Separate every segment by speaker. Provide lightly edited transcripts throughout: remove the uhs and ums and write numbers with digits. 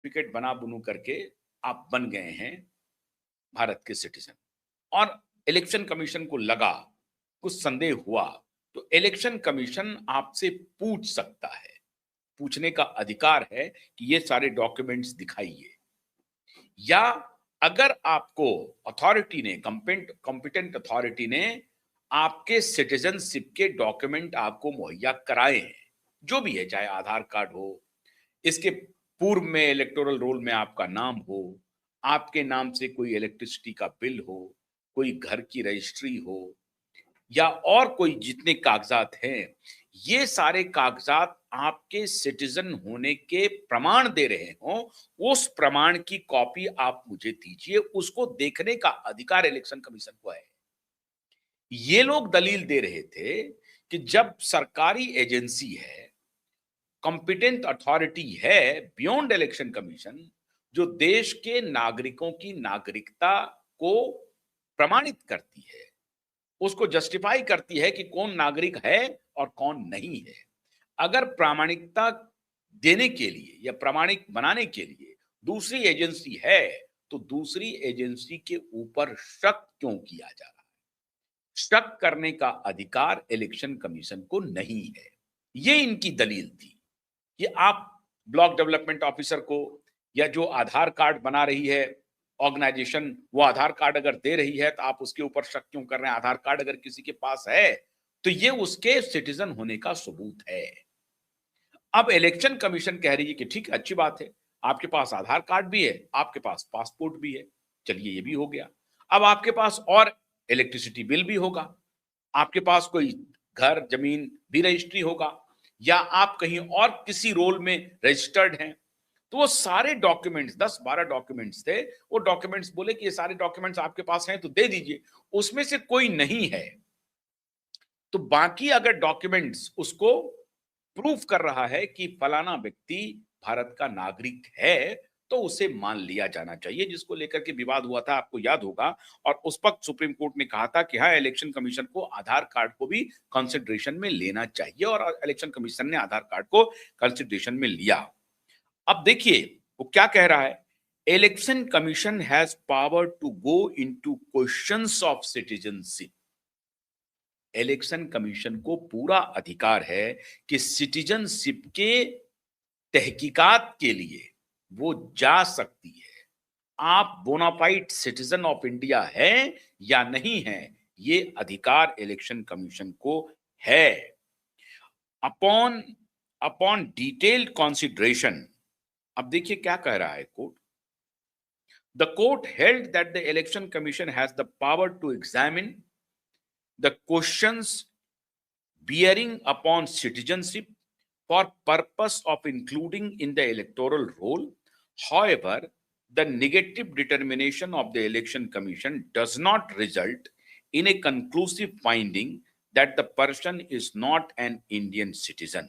Speaker 1: Certificate बना बुनू करके आप बन गए हैं भारत के सिटीजन, और इलेक्शन कमीशन को लगा, कुछ संदेह हुआ, तो इलेक्शन कमीशन आपसे पूछ सकता है, पूछने का अधिकार है कि ये सारे डॉक्यूमेंट्स दिखाइए। या अगर आपको अथॉरिटी ने, कॉम्पिटेंट अथॉरिटी ने आपके सिटीजनशिप के डॉक्यूमेंट आपको मुहैया कराए हैं, जो भी है, चाहे आधार कार्ड हो, इसके पूर्व में इलेक्टोरल रोल में आपका नाम हो, आपके नाम से कोई इलेक्ट्रिसिटी का बिल हो, कोई घर की रजिस्ट्री हो, या और कोई जितने कागजात हैं, ये सारे कागजात आपके सिटीजन होने के प्रमाण दे रहे हो, उस प्रमाण की कॉपी आप मुझे दीजिए, उसको देखने का अधिकार इलेक्शन कमीशन को है। ये लोग दलील दे रहे थे कि जब सरकारी एजेंसी है, कॉम्पिटेंट अथॉरिटी है बियॉन्ड इलेक्शन कमीशन, जो देश के नागरिकों की नागरिकता को प्रमाणित करती है, उसको जस्टिफाई करती है कि कौन नागरिक है और कौन नहीं है। अगर प्रामाणिकता देने के लिए या प्रामाणिक बनाने के लिए दूसरी एजेंसी है, तो दूसरी एजेंसी के ऊपर शक क्यों किया जा रहा है? शक करने का अधिकार इलेक्शन कमीशन को नहीं है। ये इनकी दलील थी कि आप ब्लॉक डेवलपमेंट ऑफिसर को, या जो आधार कार्ड बना रही है ऑर्गेनाइजेशन, वो आधार कार्ड अगर दे रही है तो आप उसके ऊपर शक क्यों कर रहे हैं? आधार कार्ड अगर किसी के पास है तो ये उसके सिटीजन होने का सबूत है। अब इलेक्शन कमीशन कह रही है कि ठीक है, अच्छी बात है, आपके पास आधार कार्ड भी है, आपके पास पासपोर्ट भी है, चलिए ये भी हो गया। अब आपके पास और इलेक्ट्रिसिटी बिल भी होगा, आपके पास कोई घर जमीन भी रजिस्ट्री होगा, या आप कहीं और किसी रोल में रजिस्टर्ड हैं, तो वो सारे डॉक्यूमेंट्स, 10-12 डॉक्यूमेंट्स थे, वो डॉक्यूमेंट्स बोले कि ये सारे डॉक्यूमेंट्स आपके पास हैं तो दे दीजिए। उसमें से कोई नहीं है तो बाकी अगर डॉक्यूमेंट्स उसको प्रूफ कर रहा है कि फलाना व्यक्ति भारत का नागरिक है, तो उसे मान लिया जाना चाहिए, जिसको लेकर के विवाद हुआ था, आपको याद होगा। और उस वक्त सुप्रीम कोर्ट ने कहा था कि हाँ, इलेक्शन कमीशन को आधार कार्ड को भी कंसिडरेशन में लेना चाहिए, और इलेक्शन कमीशन ने आधार कार्ड को कंसिडरेशन में लिया। अब देखिए वो क्या कह रहा है, election commission has power to go into questions of citizenship. Election commission को पूरा अधिकार है कि सिटीजनशिप के तहकीकात के लिए वो जा सकती है। आप बोनाफाइड सिटीजन ऑफ इंडिया हैं या नहीं हैं, ये अधिकार इलेक्शन कमीशन को है। अपॉन अपॉन डिटेल्ड कंसिडरेशन, अब देखिए क्या कह रहा है court. The court held that the election commission has the power to examine the questions bearing upon citizenship for purpose of including in the electoral roll. However, the negative determination of the election commission does not result in a conclusive finding that the person is not an Indian citizen.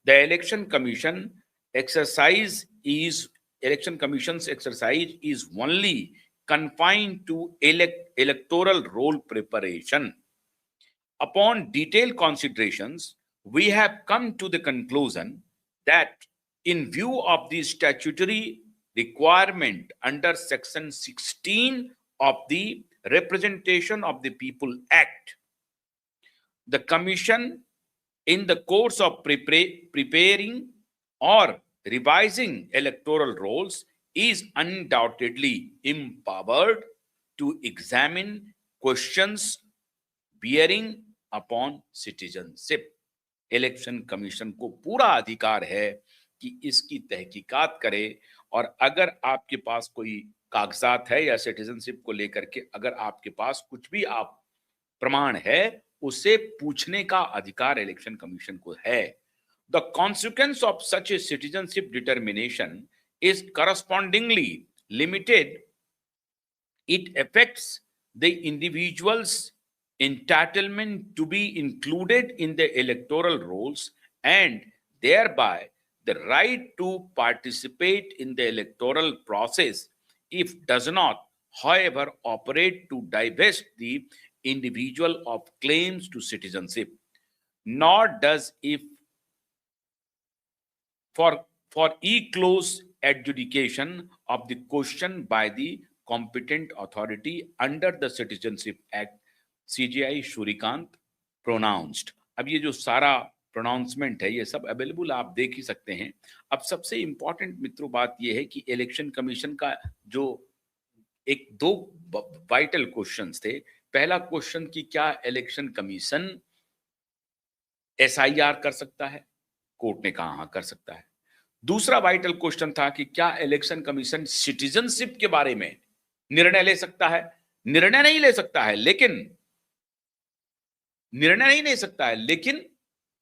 Speaker 1: The election commission's exercise is only confined to electoral roll preparation. Upon detailed considerations, we have come to the conclusion that, in view of the statutory requirement under Section 16 of the Representation of the People Act, the Commission, in the course of preparing or revising electoral rolls, is undoubtedly empowered to examine questions bearing upon citizenship. Election commission को पूरा अधिकार है कि इसकी तहकीकात करे, और अगर आपके पास कोई कागजात है या सिटीजनशिप को लेकर के अगर आपके पास कुछ भी आप प्रमाण है, उसे पूछने का अधिकार इलेक्शन कमीशन को है। The consequence of such A citizenship determination is correspondingly limited. It affects the individuals entitlement to be included in the electoral rolls, and thereby the right to participate in the electoral process, if does not, however, operate to divest the individual of claims to citizenship, nor does if for e-clause adjudication of the question by the competent authority under the Citizenship Act, CJI Shurikant pronounced. अब ये जो सारा pronouncement है ये सब available आप देख ही सकते हैं। अब सबसे इंपॉर्टेंट मित्रों बात ये है कि इलेक्शन कमीशन का जो एक दो वाइटल क्वेश्चंस थे। पहला क्वेश्चन कि क्या इलेक्शन कमीशन एसआईआर कर सकता है? कोर्ट ने कहा हाँ कर सकता है। दूसरा वाइटल क्वेश्चन था कि क्या इलेक्शन कमीशन सिटीजनशिप के बारे में निर्णय ले सकता है? निर्णय नहीं ले सकता है, लेकिन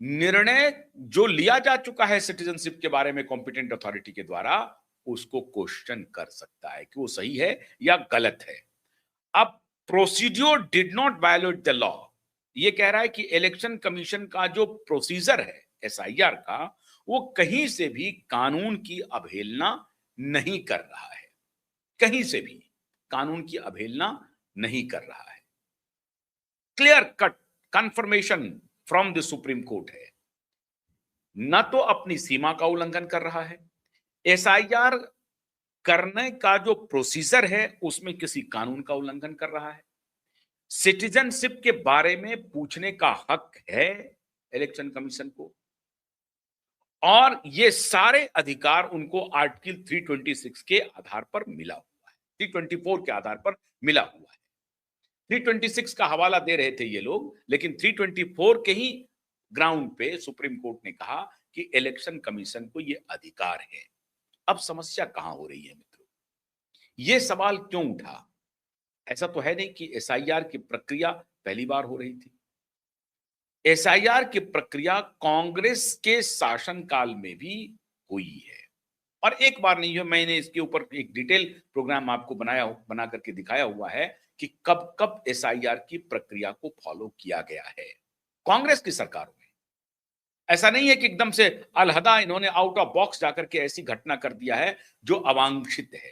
Speaker 1: निर्णय जो लिया जा चुका है सिटीजनशिप के बारे में कॉम्पिटेंट अथॉरिटी के द्वारा, उसको क्वेश्चन कर सकता है कि वो सही है या गलत है। अब procedure did not violet the law, ये कह रहा है कि इलेक्शन कमीशन का जो प्रोसीजर है एसआईआर का, वो कहीं से भी कानून की अवहेलना नहीं कर रहा है, कहीं से भी कानून की अवहेलना नहीं कर रहा है। Clear cut confirmation from the supreme court है, न तो अपनी सीमा का उल्लंघन कर रहा है, एसआईआर करने का जो प्रोसीजर है उसमें किसी कानून का उल्लंघन कर रहा है, सिटीजनशिप के बारे में पूछने का हक है इलेक्शन कमीशन को, और ये सारे अधिकार उनको आर्टिकल 326 के आधार पर मिला हुआ है, 324 के आधार पर मिला हुआ है। 326 का हवाला दे रहे थे ये लोग, लेकिन 324 के ही ग्राउंड पे सुप्रीम कोर्ट ने कहा कि इलेक्शन कमीशन को ये अधिकार है। अब समस्या कहां हो रही है मित्रों? ये सवाल क्यों उठा? ऐसा तो है नहीं कि एसआईआर की प्रक्रिया पहली बार हो रही थी। एसआईआर की प्रक्रिया कांग्रेस के शासनकाल में भी हुई है, और एक बार नहीं है। मैंने इसके ऊपर एक डिटेल प्रोग्राम आपको बना करके दिखाया हुआ है कि कब कब एसआईआर की प्रक्रिया को फॉलो किया गया है कांग्रेस की सरकारों में। ऐसा नहीं है कि एकदम से अलहदा इन्होंने आउट ऑफ बॉक्स जाकर के ऐसी घटना कर दिया है जो अवांछित है।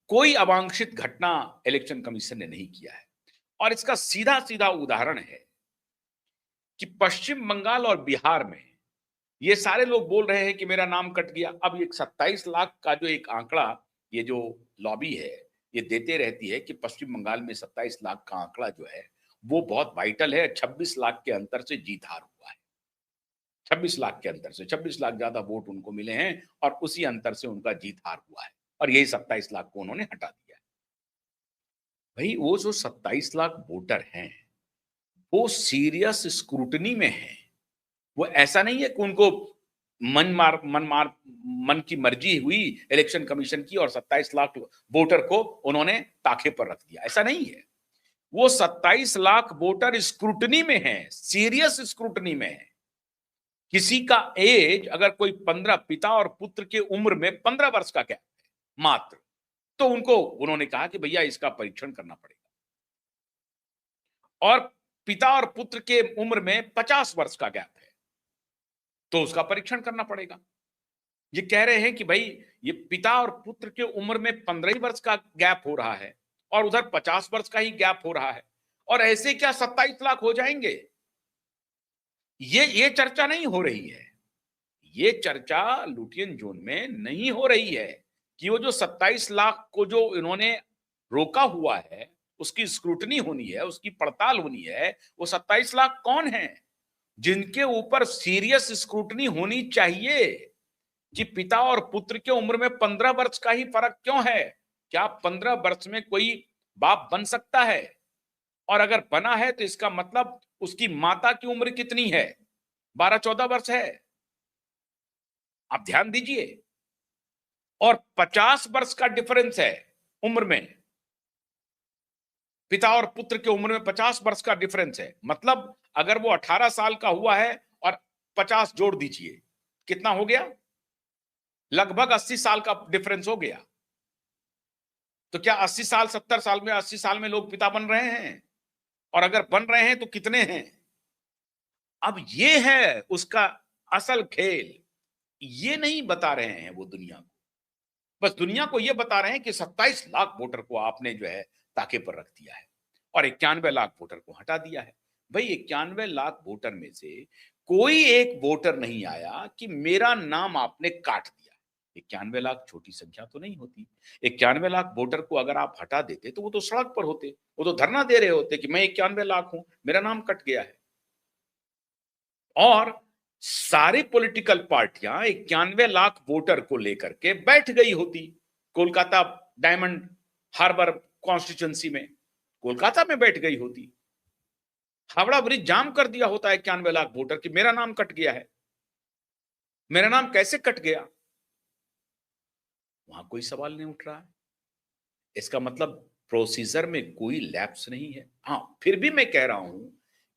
Speaker 1: कोई अवांछित घटना इलेक्शन कमीशन ने नहीं किया है, और इसका सीधा सीधा उदाहरण है कि पश्चिम बंगाल और बिहार में ये सारे लोग बोल रहे हैं कि मेरा नाम कट गया। अब एक 27 लाख का जो एक आंकड़ा ये जो लॉबी है ये देते रहती है कि पश्चिम बंगाल में 27 लाख का आंकड़ा जो है वो बहुत वाइटल है। 26 लाख के अंतर से जीत हार हुआ है, 26 लाख के अंतर से 26 लाख ज्यादा वोट उनको मिले हैं, और उसी अंतर से उनका जीत हार हुआ है, और यही 27 लाख को उन्होंने हटा दिया है। भाई वो जो 27 लाख वोटर हैं वो सीरियस स्क्रूटनी में है। वो ऐसा नहीं है कि उनको मन की मर्जी हुई इलेक्शन कमीशन की और 27 लाख वोटर को उन्होंने ताखे पर रख दिया, ऐसा नहीं है। वो 27 लाख वोटर स्क्रूटनी में है, सीरियस स्क्रूटनी में है। किसी का एज अगर कोई 15, पिता और पुत्र के उम्र में 15 वर्ष का गैप है मात्र, तो उनको उन्होंने कहा कि भैया इसका परीक्षण करना पड़ेगा, और पिता और पुत्र के उम्र में 50 वर्ष का गैप है तो उसका परीक्षण करना पड़ेगा। ये कह रहे हैं कि भाई ये पिता और पुत्र के उम्र में 15 ही वर्ष का गैप हो रहा है और उधर 50 वर्ष का ही गैप हो रहा है, और ऐसे क्या 27 लाख हो जाएंगे? ये चर्चा नहीं हो रही है। ये चर्चा लुटियन जोन में नहीं हो रही है कि वो जो 27 लाख को जो इन्होंने रोका हुआ है उसकी स्क्रूटनी होनी है, उसकी पड़ताल होनी है। वो 27 लाख कौन है जिनके ऊपर सीरियस स्क्रूटनी होनी चाहिए कि पिता और पुत्र के उम्र में 15 वर्ष का ही फर्क क्यों है? क्या 15 वर्ष में कोई बाप बन सकता है? और अगर बना है तो इसका मतलब उसकी माता की उम्र कितनी है? 12-14 वर्ष है। आप ध्यान दीजिए, और 50 वर्ष का डिफरेंस है उम्र में। पिता और पुत्र के उम्र में 50 वर्ष का डिफरेंस है, मतलब अगर वो 18 साल का हुआ है और 50 जोड़ दीजिए, कितना हो गया? लगभग 80 साल का डिफरेंस हो गया। तो क्या 80 साल 70 साल में 80 साल में लोग पिता बन रहे हैं? और अगर बन रहे हैं तो कितने हैं? अब ये है उसका असल खेल। ये नहीं बता रहे हैं वो दुनिया को, बस दुनिया को ये बता रहे हैं कि 27 लाख वोटर को आपने जो है ताके पर रख दिया है और 91 लाख वोटर को हटा दिया है। भाई 91 लाख वोटर में से कोई एक वोटर नहीं आया कि मेरा नाम आपने काट दिया, 91 लाख छोटी संख्या तो नहीं होती। 91 लाख वोटर को अगर आप हटा देते तो वो तो सड़क पर होते, वो तो धरना दे रहे होते कि मैं 91 लाख हूं, मेरा नाम कट गया है। और सारी पॉलिटिकल पार्टियां 91 लाख वोटर को लेकर के बैठ गई होती कोलकाता डायमंड हार्बर कॉन्स्टिट्यूंसी में, कोलकाता में बैठ गई होती। हावड़ा ब्रिज जाम कर दिया होता है 91 लाख वोटर की मेरा नाम कट गया है। मेरा नाम कैसे कट गया, वहां कोई सवाल नहीं उठ रहा है। इसका मतलब प्रोसीजर में कोई लैप्स नहीं है। हाँ, फिर भी मैं कह रहा हूं